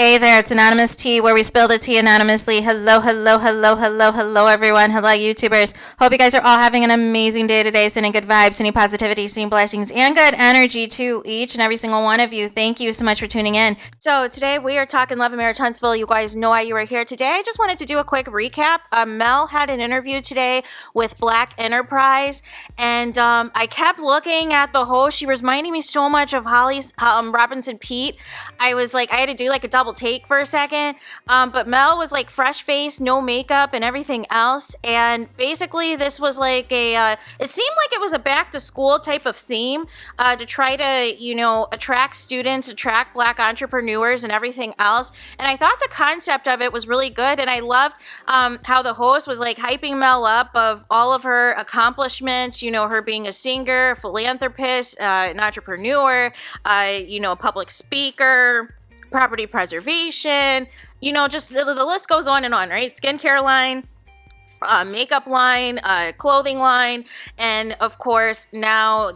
Hey there, it's Anonymous Tea, where we spill the tea anonymously. Hello, hello, hello, hello, hello, everyone. Hello, YouTubers. Hope you guys are all having an amazing day today, sending good vibes, sending positivity, sending blessings, and good energy to each and every single one of you. Thank you so much for tuning in. So today we are talking love and marriage, Huntsville. You guys know why you are here today. I just wanted to do a quick recap. Mel had an interview today with Black Enterprise, and I kept looking at the host. She was reminding me so much of Holly's Robinson Pete. I was like, I had to do like a double take for a second, but Mel was like fresh face, no makeup and everything else, and basically this was like a it seemed like it was a back to school type of theme to try to attract students, attract Black entrepreneurs and everything else. And I thought the concept of it was really good, and I loved how the host was like hyping Mel up of all of her accomplishments, her being a singer, a philanthropist, an entrepreneur, a public speaker, property preservation, just the list goes on and on, right? Skincare line, makeup line, clothing line, and of course now,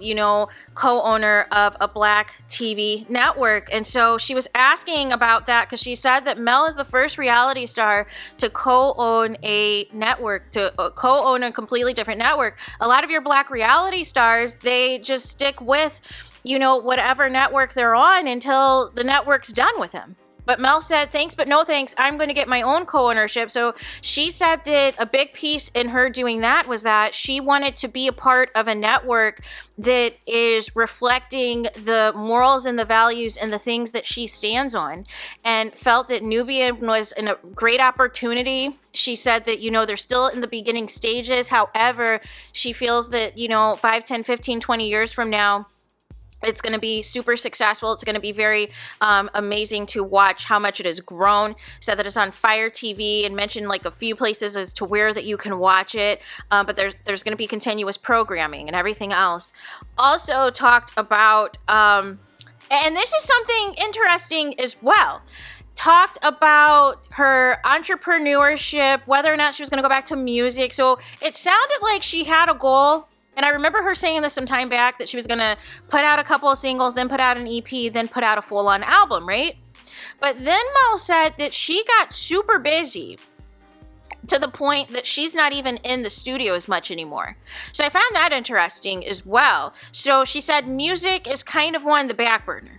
co-owner of a Black TV network. And so she was asking about that because she said that Mel is the first reality star to co-own a network, to co-own a completely different network. A lot of your Black reality stars, they just stick with whatever network they're on until the network's done with them. But Mel said, thanks, but no thanks. I'm going to get my own co-ownership. So she said that a big piece in her doing that was that she wanted to be a part of a network that is reflecting the morals and the values and the things that she stands on, and felt that Nubian was a great opportunity. She said that, they're still in the beginning stages. However, she feels that, 5, 10, 15, 20 years from now, it's going to be super successful. It's going to be very amazing to watch how much it has grown. Said that it's on Fire TV and mentioned like a few places as to where that you can watch it. But there's going to be continuous programming and everything else. Also talked about, and this is something interesting as well, talked about her entrepreneurship, whether or not she was going to go back to music. So it sounded like she had a goal. And I remember her saying this some time back, that she was going to put out a couple of singles, then put out an EP, then put out a full-on album, right? But then Mel said that she got super busy to the point that she's not even in the studio as much anymore. So I found that interesting as well. So she said music is kind of on the back burner.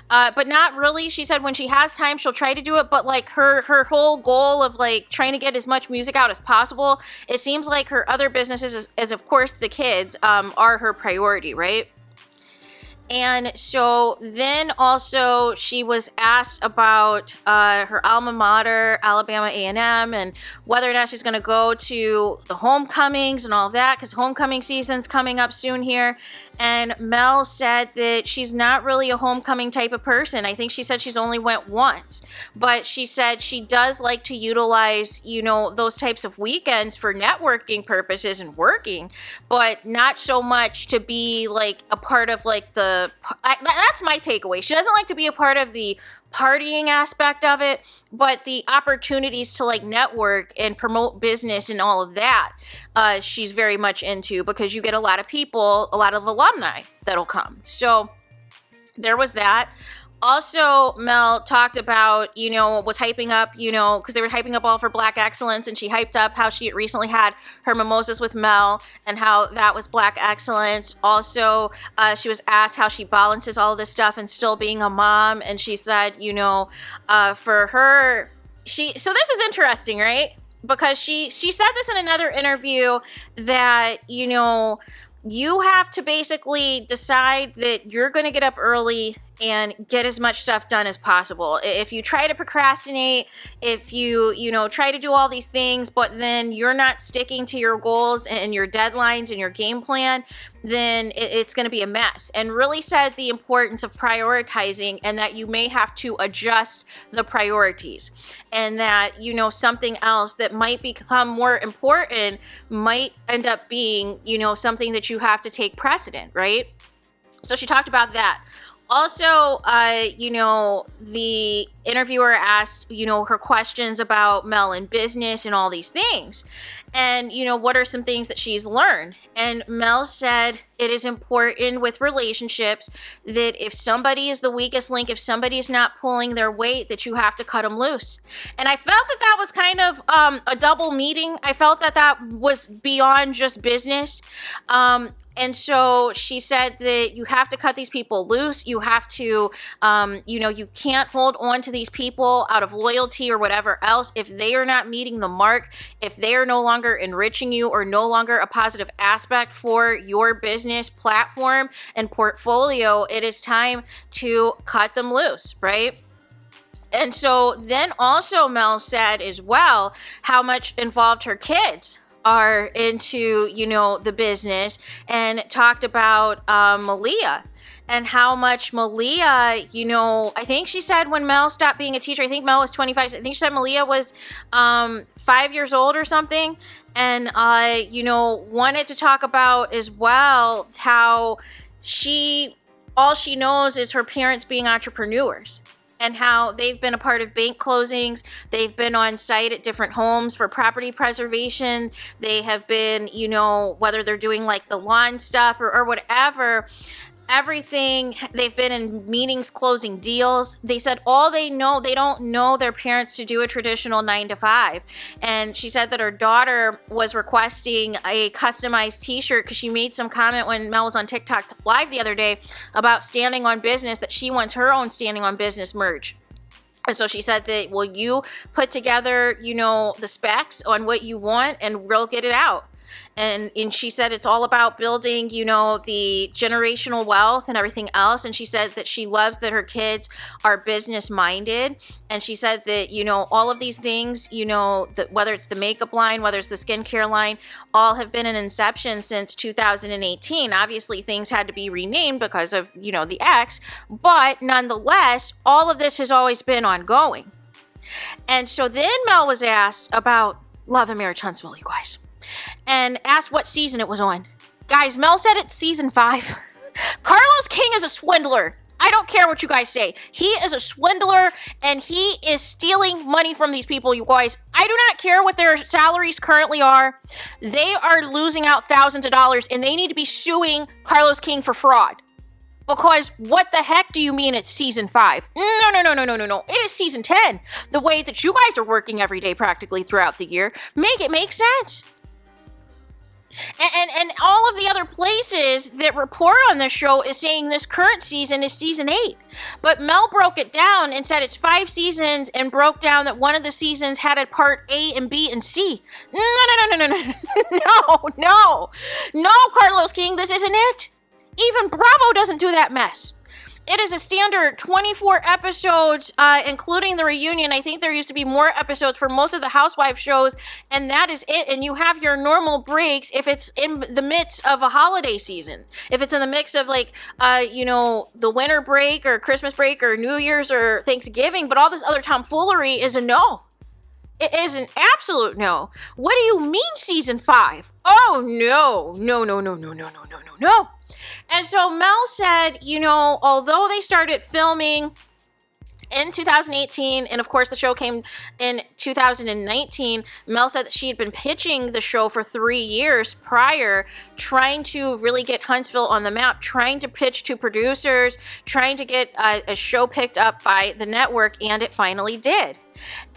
But not really. She said when she has time, she'll try to do it. But like her whole goal of like trying to get as much music out as possible, it seems like her other businesses, as of course the kids, are her priority, right? And so then also she was asked about her alma mater, Alabama A&M, and whether or not she's going to go to the homecomings and all of that, because homecoming season's coming up soon here. And Mel said that she's not really a homecoming type of person. I think she said she's only went once, but she said she does like to utilize, those types of weekends for networking purposes and working, but not so much to be like a part of like that's my takeaway. She doesn't like to be a part of the partying aspect of it, but the opportunities to like network and promote business and all of that, she's very much into, because you get a lot of people, a lot of alumni that'll come. So there was that. Also, Mel talked about, was hyping up, because they were hyping up all for Black excellence, and she hyped up how she recently had her mimosas with Mel and how that was Black excellence. Also, she was asked how she balances all of this stuff and still being a mom, and she said, for her, so this is interesting, right? Because she said this in another interview that, you have to basically decide that you're going to get up early and get as much stuff done as possible. If you try to procrastinate, if you try to do all these things, but then you're not sticking to your goals and your deadlines and your game plan, then it's going to be a mess. And really said the importance of prioritizing, and that you may have to adjust the priorities, and that, something else that might become more important might end up being, something that you have to take precedent, right? So she talked about that. Also, the interviewer asked, her questions about Mel and business and all these things. And, what are some things that she's learned? And Mel said it is important with relationships that if somebody is the weakest link, if somebody is not pulling their weight, that you have to cut them loose. And I felt that that was kind of a double meaning. I felt that that was beyond just business. And so she said that you have to cut these people loose. You have to, you can't hold on to these people out of loyalty or whatever else. If they are not meeting the mark, if they are no longer enriching you or no longer a positive aspect for your business platform and portfolio, it is time to cut them loose, right? And so then also Mel said as well how much involved her kids are into, the business, and talked about Malia and how much Malia, I think she said when Mel stopped being a teacher, I think Mel was 25. I think she said Malia was 5 years old or something. And, wanted to talk about as well how all she knows is her parents being entrepreneurs. And how they've been a part of bank closings. They've been on site at different homes for property preservation. They have been, whether they're doing like the lawn stuff or whatever, everything. They've been in meetings closing deals. They said all they don't know their parents to do a traditional 9 to 5. And she said that her daughter was requesting a customized t-shirt because she made some comment when Mel was on TikTok live the other day about standing on business, that she wants her own standing on business merch. And so she said that, will you put together, the specs on what you want and we'll get it out. And she said it's all about building, the generational wealth and everything else. And she said that she loves that her kids are business minded. And she said that, all of these things, that whether it's the makeup line, whether it's the skincare line, all have been in inception since 2018. Obviously, things had to be renamed because of, the ex. But nonetheless, all of this has always been ongoing. And so then Mel was asked about Love and Marriage Huntsville, you guys. And asked what season it was on. Guys, Mel said it's season 5. Carlos King is a swindler. I don't care what you guys say. He is a swindler and he is stealing money from these people, you guys. I do not care what their salaries currently are. They are losing out thousands of dollars and they need to be suing Carlos King for fraud. Because what the heck do you mean it's season 5? No. It is season 10. The way that you guys are working every day practically throughout the year. Make it make sense. And all of the other places that report on this show is saying this current season is season 8. But Mel broke it down and said it's 5 seasons and broke down that one of the seasons had a part A and B and C. No, Carlos King, this isn't it. Even Bravo doesn't do that mess. It is a standard 24 episodes, including the reunion. I think there used to be more episodes for most of the Housewives shows, and that is it. And you have your normal breaks if it's in the midst of a holiday season. If it's in the mix of the winter break or Christmas break or New Year's or Thanksgiving, but all this other tomfoolery is a no. It is an absolute no. What do you mean season 5? Oh, no. And so Mel said, although they started filming in 2018, and of course the show came in 2019, Mel said that she had been pitching the show for 3 years prior, trying to really get Huntsville on the map, trying to pitch to producers, trying to get a show picked up by the network, and it finally did.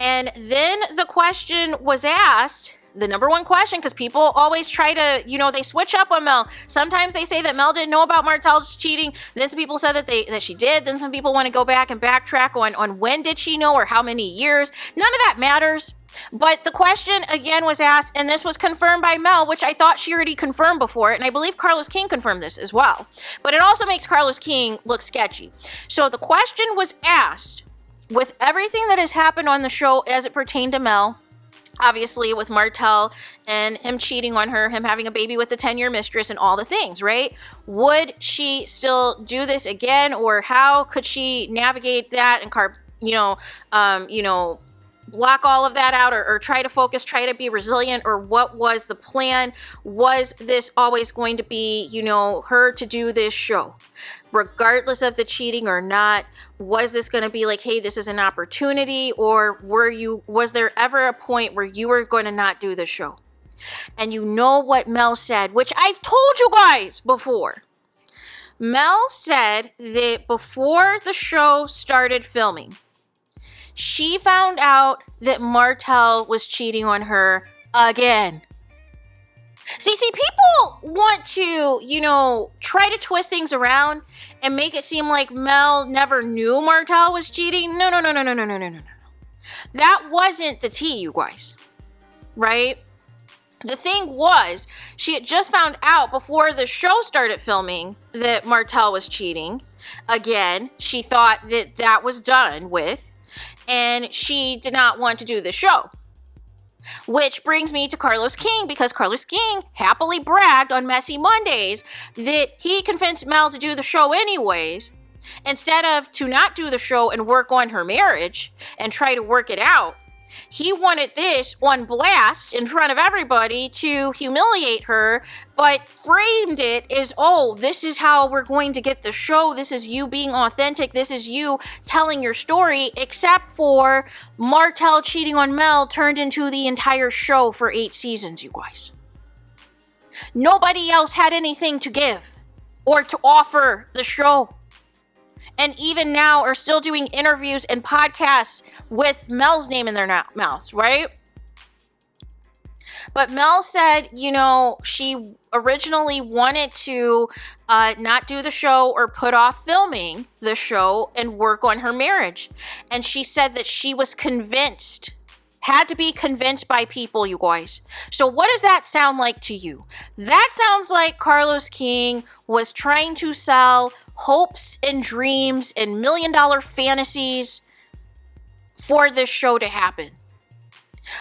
And then the question was asked, the number one question, because people always try to, they switch up on Mel. Sometimes they say that Mel didn't know about Martell's cheating. Then some people said that she did. Then some people want to go back and backtrack on when did she know or how many years. None of that matters. But the question again was asked, and this was confirmed by Mel, which I thought she already confirmed before, and I believe Carlos King confirmed this as well. But it also makes Carlos King look sketchy. So the question was asked, with everything that has happened on the show as it pertained to Mel, obviously with Martell and him cheating on her, him having a baby with the 10-year mistress and all the things, right? Would she still do this again, or how could she navigate that and block all of that out, or try to focus, try to be resilient? Or what was the plan? Was this always going to be, you know, her to do this show? Regardless of the cheating or not, was this going to be like, hey, this is an opportunity? Or was there ever a point where you were going to not do the show? And you know what Mel said, which I've told you guys before. Mel said that before the show started filming, she found out that Martell was cheating on her again. See, people want to, you know, try to twist things around and make it seem like Mel never knew Martell was cheating. No. That wasn't the tea, you guys. Right? The thing was, she had just found out before the show started filming that Martell was cheating. Again, she thought that that was done with, and she did not want to do the show. Which brings me to Carlos King, because Carlos King happily bragged on Messy Mondays that he convinced Mel to do the show anyways, instead of to not do the show and work on her marriage and try to work it out. He wanted this on blast in front of everybody to humiliate her, but framed it as, oh, this is how we're going to get the show. This is you being authentic. This is you telling your story, except for Martell cheating on Mel turned into the entire show for 8 seasons, you guys. Nobody else had anything to give or to offer the show. And even now are still doing interviews and podcasts with Mel's name in their mouths, right? But Mel said, you know, she originally wanted to not do the show or put off filming the show and work on her marriage. And she said that she was convinced, had to be convinced by people, you guys. So what does that sound like to you? That sounds like Carlos King was trying to sell hopes and dreams and $1 million fantasies for this show to happen.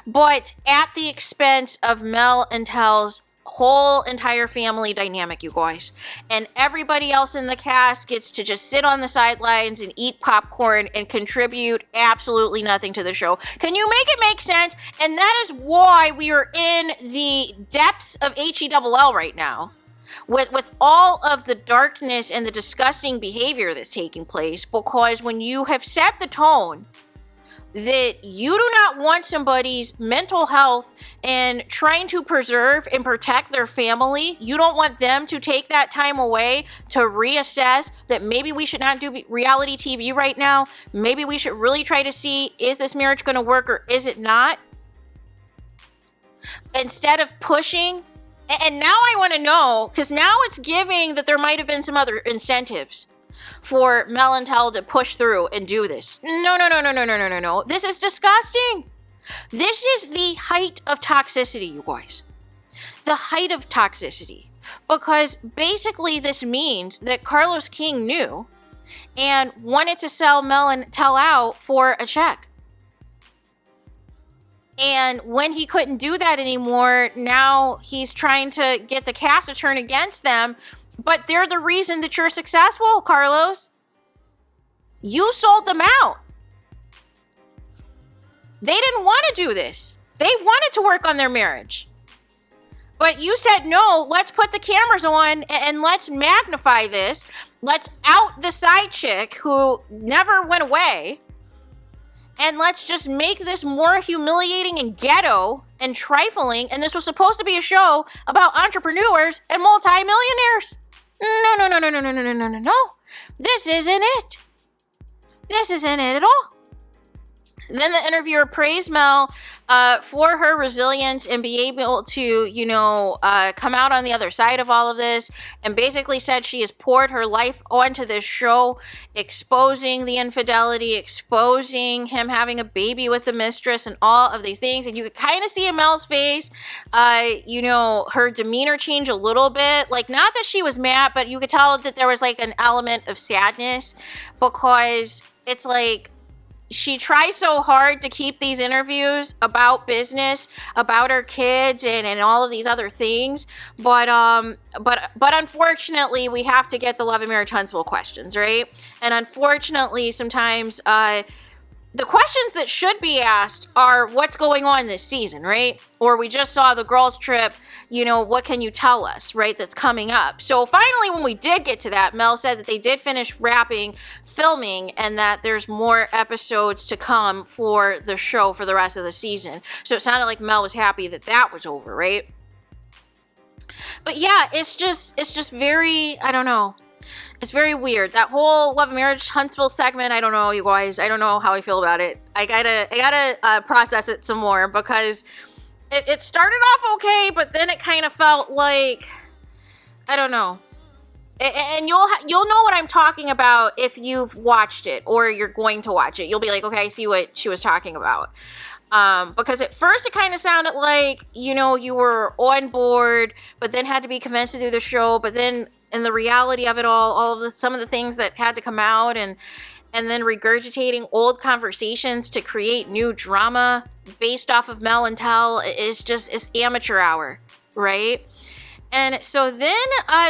But at the expense of Mel and Tell's whole entire family dynamic, you guys. And everybody else in the cast gets to just sit on the sidelines and eat popcorn and contribute absolutely nothing to the show. Can you make it make sense? And that is why we are in the depths of HELL right now. With all of the darkness and the disgusting behavior that's taking place, because when you have set the tone that you do not want somebody's mental health and trying to preserve and protect their family, you don't want them to take that time away to reassess that maybe we should not do reality TV right now. Maybe we should really try to see, is this marriage going to work or is it not? Instead of pushing. And now I want to know, because now it's giving that there might have been some other incentives for Mel and Tell to push through and do this. No. This is disgusting. This is the height of toxicity, you guys. The height of toxicity. Because basically this means that Carlos King knew and wanted to sell Mel and Tell out for a check. And when he couldn't do that anymore, now he's trying to get the cast to turn against them. But they're the reason that you're successful, Carlos. You sold them out. They didn't want to do this. They wanted to work on their marriage. But you said, no, let's put the cameras on and let's magnify this. Let's out the side chick who never went away. And let's just make this more humiliating and ghetto and trifling. And this was supposed to be a show about entrepreneurs and multimillionaires. No. This isn't it. This isn't it at all. Then the interviewer praised Mel for her resilience and be able to, come out on the other side of all of this, and basically said she has poured her life onto this show, exposing the infidelity, exposing him having a baby with the mistress and all of these things. And you could kind of see in Mel's face, her demeanor change a little bit. Like, not that she was mad, but you could tell that there was like an element of sadness, because it's like, she tries so hard to keep these interviews about business, about her kids, and all of these other things. But unfortunately, we have to get the love and marriage Huntsville questions, right? And unfortunately, sometimes the questions that should be asked are what's going on this season, right? Or we just saw the girls trip, you know, what can you tell us, right, that's coming up? So finally, when we did get to that, Mel said that they did finish wrapping filming and that there's more episodes to come for the show for the rest of the season. So it sounded like Mel was happy that that was over, right? But yeah, it's just very, I don't know. It's very weird. That whole Love and Marriage Huntsville segment, I don't know, you guys. I don't know how I feel about it. I gotta process it some more because it started off okay, but then it kind of felt like, I don't know. And you'll know what I'm talking about if you've watched it or you're going to watch it. You'll be like, okay, I see what she was talking about. Because at first it kind of sounded like, you know, you were on board, but then had to be convinced to do the show. But then in the reality of it all, some of the things that had to come out and then regurgitating old conversations to create new drama based off of Mel and Tell it's amateur hour, right? And so then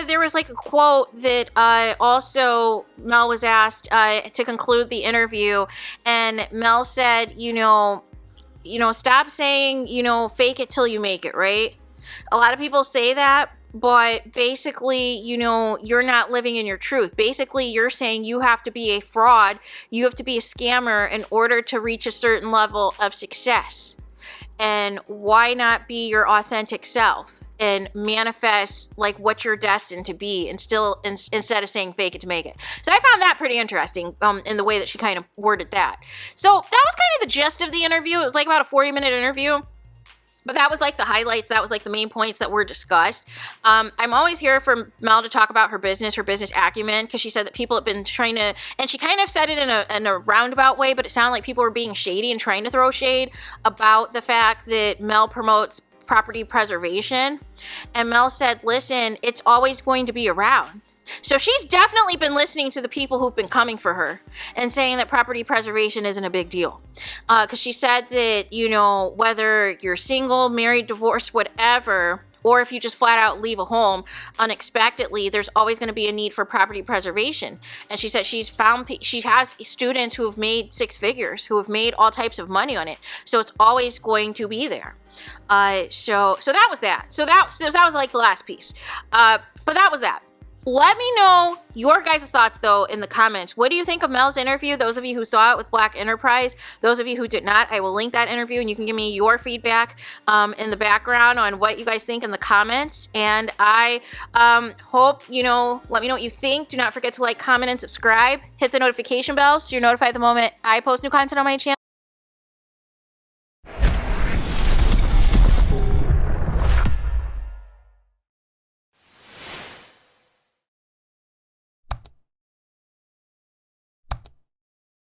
there was like a quote that also Mel was asked to conclude the interview. And Mel said, you know, stop saying, you know, fake it till you make it, right? A lot of people say that, but basically, you know, you're not living in your truth. Basically, you're saying you have to be a fraud, you have to be a scammer in order to reach a certain level of success. And why not be your authentic self and manifest like what you're destined to be and still instead of saying fake it to make it. So I found that pretty interesting in the way that she kind of worded that. So that was kind of the gist of the interview. It was like about a 40-minute interview. But that was like the highlights. That was like the main points that were discussed. I'm always here for Mel to talk about her business acumen, because she said that people have been trying to, and she kind of said it in a roundabout way, but it sounded like people were being shady and trying to throw shade about the fact that Mel promotes property preservation. And Mel said, listen, it's always going to be around. So she's definitely been listening to the people who've been coming for her and saying that property preservation isn't a big deal. Because she said that, you know, whether you're single, married, divorced, whatever, or if you just flat out leave a home unexpectedly, there's always going to be a need for property preservation. And she said she has students who have made six figures, who have made all types of money on it. So it's always going to be there. So that was that. So that was like the last piece. But that was that. Let me know your guys' thoughts, though, in the comments. What do you think of Mel's interview? Those of you who saw it with Black Enterprise, those of you who did not, I will link that interview, and you can give me your feedback in the background on what you guys think in the comments. And I hope, you know, let me know what you think. Do not forget to like, comment, and subscribe. Hit the notification bell so you're notified the moment I post new content on my channel.